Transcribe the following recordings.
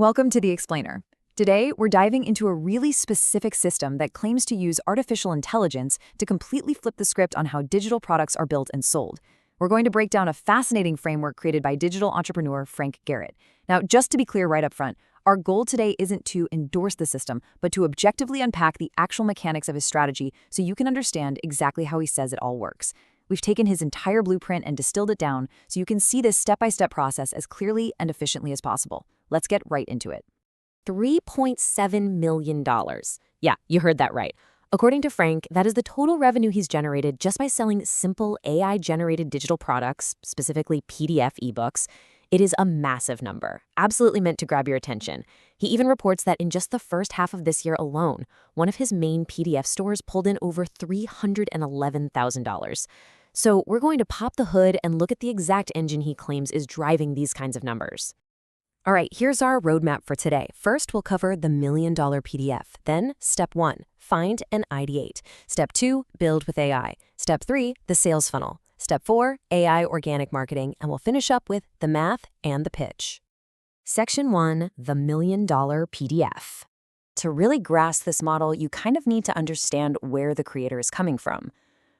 Welcome to The Explainer. Today, we're diving into a really specific system that claims to use artificial intelligence to completely flip the script on how digital products are built and sold. We're going to break down a fascinating framework created by digital entrepreneur Frank Garrett. Now, just to be clear right up front, our goal today isn't to endorse the system, but to objectively unpack the actual mechanics of his strategy so you can understand exactly how he says it all works. We've taken his entire blueprint and distilled it down so you can see this step-by-step process as clearly and efficiently as possible. Let's get right into it. $3.7 million. Yeah, you heard that right. According to Frank, that is the total revenue he's generated just by selling simple AI-generated digital products, specifically PDF ebooks. It is a massive number, absolutely meant to grab your attention. He even reports that in just the first half of this year alone, one of his main PDF stores pulled in over $311,000. So we're going to pop the hood and look at the exact engine he claims is driving these kinds of numbers. All right, here's our roadmap for today. First, we'll cover the $1 million PDF. Then, step 1, find and ideate. Step 2, build with AI. Step 3, the sales funnel. Step 4, AI organic marketing. And we'll finish up with the math and the pitch. Section 1, the $1 million PDF. To really grasp this model, you kind of need to understand where the creator is coming from.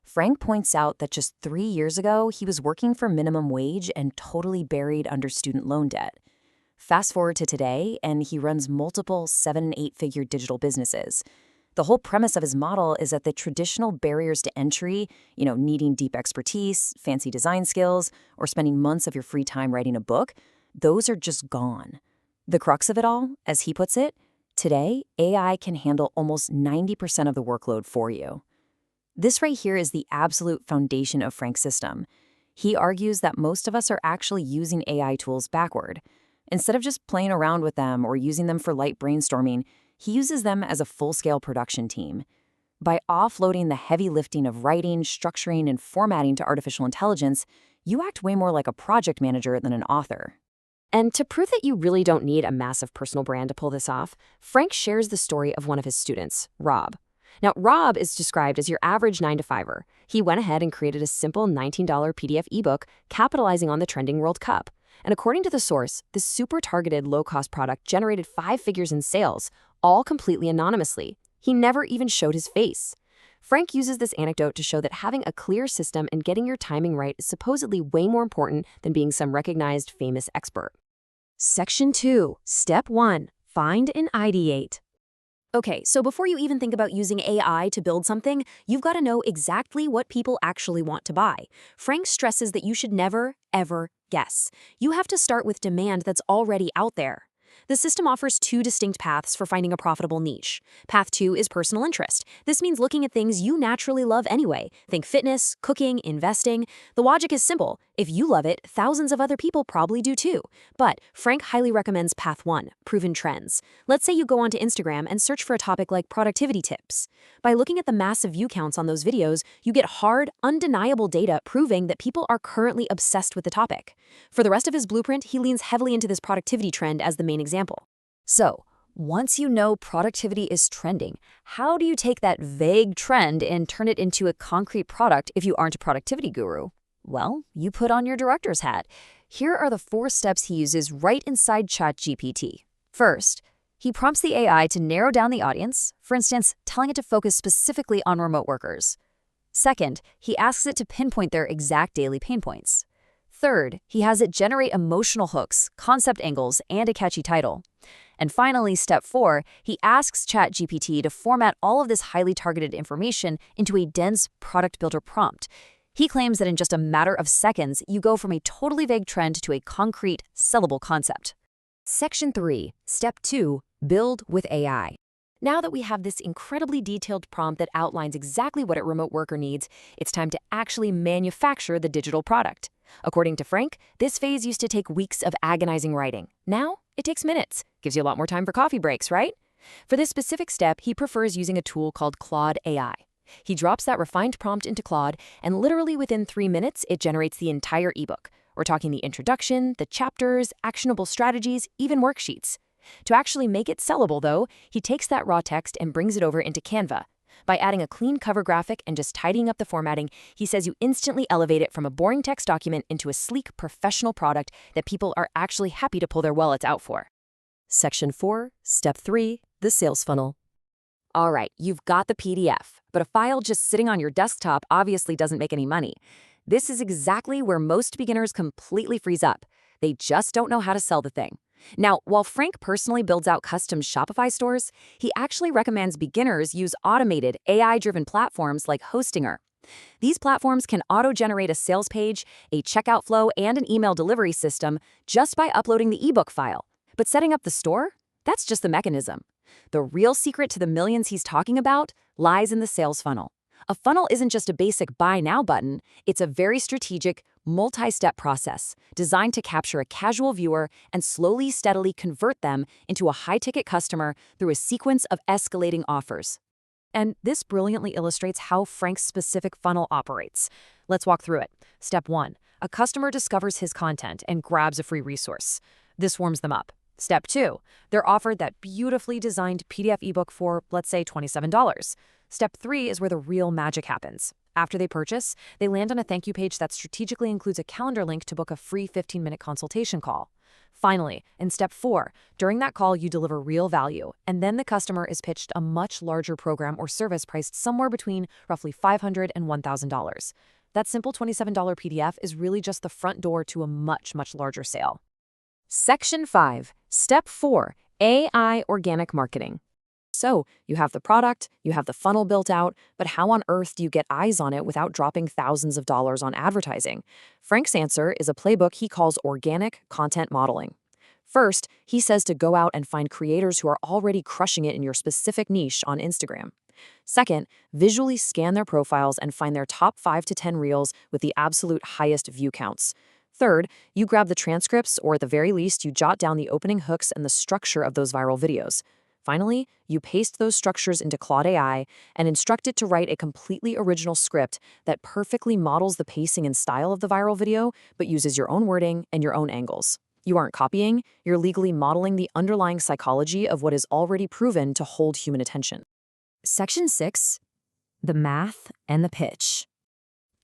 Frank points out that just 3 years ago, he was working for minimum wage and totally buried under student loan debt. Fast forward to today, and he runs multiple 7- and 8-figure digital businesses. The whole premise of his model is that the traditional barriers to entry, needing deep expertise, fancy design skills, or spending months of your free time writing a book, those are just gone. The crux of it all, as he puts it, today, AI can handle almost 90% of the workload for you. This right here is the absolute foundation of Frank's system. He argues that most of us are actually using AI tools backward. Instead of just playing around with them or using them for light brainstorming, he uses them as a full-scale production team. By offloading the heavy lifting of writing, structuring, and formatting to artificial intelligence, you act way more like a project manager than an author. And to prove that you really don't need a massive personal brand to pull this off, Frank shares the story of one of his students, Rob. Now, Rob is described as your average 9-to-5er. He went ahead and created a simple $19 PDF ebook capitalizing on the trending World Cup. And according to the source, this super targeted low-cost product generated 5 figures in sales, all completely anonymously. He never even showed his face. Frank uses this anecdote to show that having a clear system and getting your timing right is supposedly way more important than being some recognized famous expert. Section 2, Step 1, Find and Ideate. Okay, so before you even think about using AI to build something, you've got to know exactly what people actually want to buy. Frank stresses that you should never, ever guess. You have to start with demand that's already out there. The system offers 2 distinct paths for finding a profitable niche. Path 2 is personal interest. This means looking at things you naturally love anyway. Think fitness, cooking, investing. The logic is simple. If you love it, thousands of other people probably do too. But Frank highly recommends Path 1, proven trends. Let's say you go onto Instagram and search for a topic like productivity tips. By looking at the massive view counts on those videos, you get hard, undeniable data proving that people are currently obsessed with the topic. For the rest of his blueprint, he leans heavily into this productivity trend as the main example. So, once you know productivity is trending, how do you take that vague trend and turn it into a concrete product if you aren't a productivity guru? Well, you put on your director's hat. Here are the 4 steps he uses right inside ChatGPT. First, he prompts the AI to narrow down the audience, for instance, telling it to focus specifically on remote workers. Second, he asks it to pinpoint their exact daily pain points. Third, he has it generate emotional hooks, concept angles, and a catchy title. And finally, step 4, he asks ChatGPT to format all of this highly targeted information into a dense product builder prompt. He claims that in just a matter of seconds, you go from a totally vague trend to a concrete, sellable concept. Section 3, Step 2, Build with AI. Now that we have this incredibly detailed prompt that outlines exactly what a remote worker needs, it's time to actually manufacture the digital product. According to Frank, this phase used to take weeks of agonizing writing. Now, it takes minutes. Gives you a lot more time for coffee breaks, right? For this specific step, he prefers using a tool called Claude AI. He drops that refined prompt into Claude, and literally within 3 minutes, it generates the entire ebook. We're talking the introduction, the chapters, actionable strategies, even worksheets. To actually make it sellable, though, he takes that raw text and brings it over into Canva. By adding a clean cover graphic and just tidying up the formatting, he says you instantly elevate it from a boring text document into a sleek, professional product that people are actually happy to pull their wallets out for. Section 4, Step 3, the sales funnel. All right, you've got the PDF, but a file just sitting on your desktop obviously doesn't make any money. This is exactly where most beginners completely freeze up. They just don't know how to sell the thing. Now, while Frank personally builds out custom Shopify stores, he actually recommends beginners use automated AI-driven platforms like Hostinger. These platforms can auto-generate a sales page, a checkout flow, and an email delivery system just by uploading the ebook file. But setting up the store? That's just the mechanism. The real secret to the millions he's talking about lies in the sales funnel. A funnel isn't just a basic buy now button, it's a very strategic, multi-step process designed to capture a casual viewer and slowly, steadily convert them into a high-ticket customer through a sequence of escalating offers. And this brilliantly illustrates how Frank's specific funnel operates. Let's walk through it. Step 1. A customer discovers his content and grabs a free resource. This warms them up. Step 2. They're offered that beautifully designed PDF ebook for, let's say, $27. Step 3 is where the real magic happens. After they purchase, they land on a thank you page that strategically includes a calendar link to book a free 15-minute consultation call. Finally, in Step 4, during that call, you deliver real value, and then the customer is pitched a much larger program or service priced somewhere between roughly $500 and $1,000. That simple $27 PDF is really just the front door to a much, much larger sale. Section 5, Step 4, AI Organic Marketing. So, you have the product, you have the funnel built out, but how on earth do you get eyes on it without dropping thousands of dollars on advertising? Frank's answer is a playbook he calls organic content modeling. First, he says to go out and find creators who are already crushing it in your specific niche on Instagram. Second, visually scan their profiles and find their top 5 to 10 reels with the absolute highest view counts. Third, you grab the transcripts, or at the very least, you jot down the opening hooks and the structure of those viral videos. Finally, you paste those structures into Claude AI and instruct it to write a completely original script that perfectly models the pacing and style of the viral video, but uses your own wording and your own angles. You aren't copying, you're legally modeling the underlying psychology of what is already proven to hold human attention. Section 6, the math and the pitch.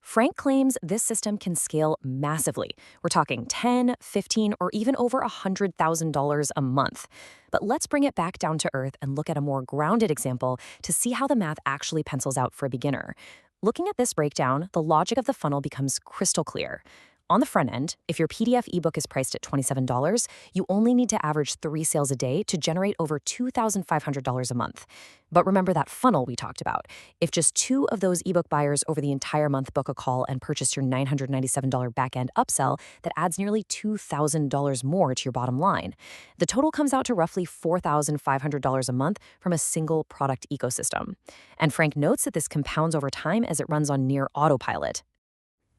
Frank claims this system can scale massively. We're talking $10, $15, or even over $100,000 a month. But let's bring it back down to earth and look at a more grounded example to see how the math actually pencils out for a beginner. Looking at this breakdown, the logic of the funnel becomes crystal clear. On the front end, if your PDF ebook is priced at $27, you only need to average 3 sales a day to generate over $2,500 a month. But remember that funnel we talked about. If just 2 of those ebook buyers over the entire month book a call and purchase your $997 back-end upsell, that adds nearly $2,000 more to your bottom line. The total comes out to roughly $4,500 a month from a single product ecosystem. And Frank notes that this compounds over time as it runs on near autopilot.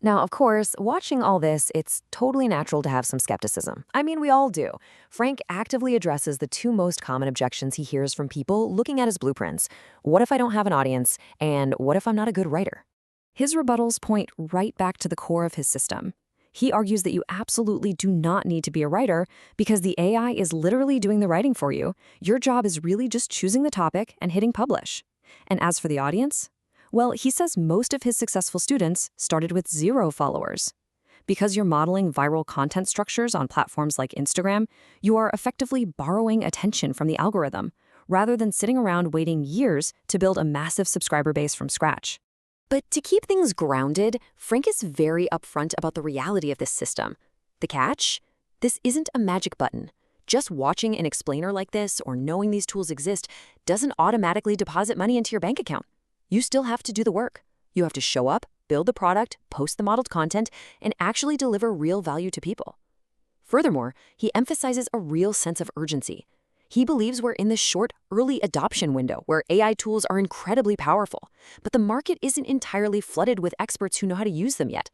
Now, of course, watching all this, it's totally natural to have some skepticism. I mean, we all do. Frank actively addresses the 2 most common objections he hears from people looking at his blueprints. What if I don't have an audience? And what if I'm not a good writer? His rebuttals point right back to the core of his system. He argues that you absolutely do not need to be a writer because the AI is literally doing the writing for you. Your job is really just choosing the topic and hitting publish. And as for the audience, well, he says most of his successful students started with 0 followers. Because you're modeling viral content structures on platforms like Instagram, you are effectively borrowing attention from the algorithm, rather than sitting around waiting years to build a massive subscriber base from scratch. But to keep things grounded, Frank is very upfront about the reality of this system. The catch? This isn't a magic button. Just watching an explainer like this or knowing these tools exist doesn't automatically deposit money into your bank account. You still have to do the work. You have to show up, build the product, post the modeled content, and actually deliver real value to people. Furthermore, he emphasizes a real sense of urgency. He believes we're in this short, early adoption window where AI tools are incredibly powerful, but the market isn't entirely flooded with experts who know how to use them yet.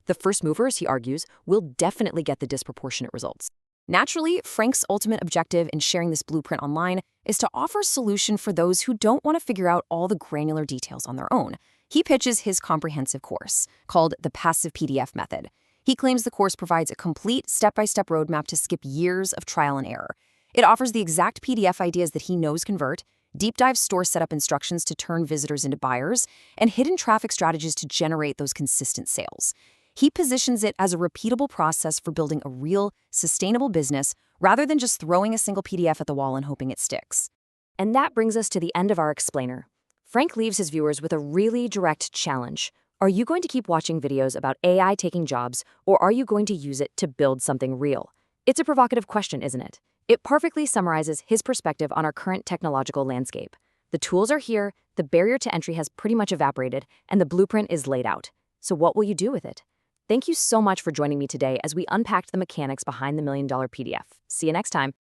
The first movers, he argues, will definitely get the disproportionate results. Naturally, Frank's ultimate objective in sharing this blueprint online is to offer a solution for those who don't want to figure out all the granular details on their own. He pitches his comprehensive course, called the Passive PDF Method. He claims the course provides a complete step-by-step roadmap to skip years of trial and error. It offers the exact PDF ideas that he knows convert, deep dive store setup instructions to turn visitors into buyers, and hidden traffic strategies to generate those consistent sales. He positions it as a repeatable process for building a real, sustainable business rather than just throwing a single PDF at the wall and hoping it sticks. And that brings us to the end of our explainer. Frank leaves his viewers with a really direct challenge. Are you going to keep watching videos about AI taking jobs, or are you going to use it to build something real? It's a provocative question, isn't it? It perfectly summarizes his perspective on our current technological landscape. The tools are here, the barrier to entry has pretty much evaporated, and the blueprint is laid out. So what will you do with it? Thank you so much for joining me today as we unpacked the mechanics behind the $1 Million PDF. See you next time.